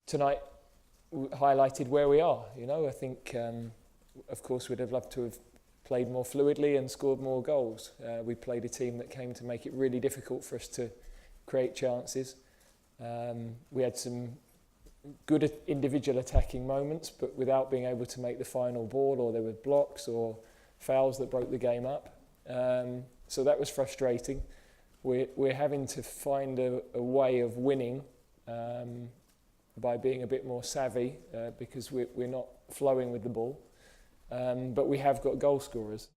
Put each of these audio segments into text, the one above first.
tonight highlighted where we are. You know, I think, of course, we'd have loved to have played more fluidly and scored more goals. We played a team that came to make it really difficult for us to create chances. We had some good individual attacking moments, but without being able to make the final ball, or there were blocks or fouls that broke the game up. So that was frustrating. We're having to find a way of winning by being a bit more savvy, because we're not flowing with the ball. But we have got goal scorers.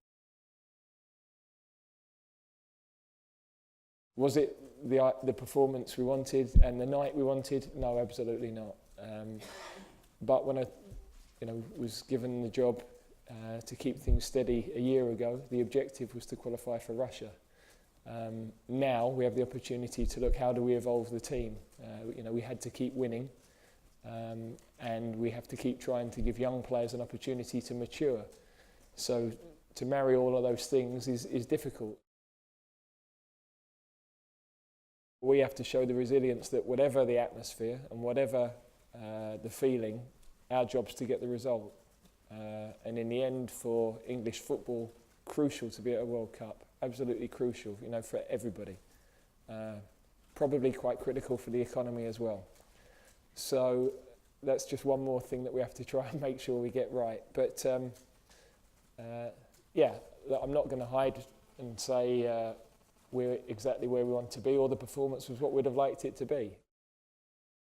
Was it the performance we wanted and the night we wanted? No, absolutely not. But when I was given the job to keep things steady a year ago, the objective was to qualify for Russia. Now we have the opportunity to look, how do we evolve the team? We had to keep winning, and we have to keep trying to give young players an opportunity to mature. So to marry all of those things is difficult. We have to show the resilience that whatever the atmosphere and whatever the feeling, our job's to get the result. And in the end, for English football, crucial to be at a World Cup. Absolutely crucial, for everybody. Probably quite critical for the economy as well. So that's just one more thing that we have to try and make sure we get right. But yeah, I'm not going to hide and say we're exactly where we want to be, or the performance was what we'd have liked it to be.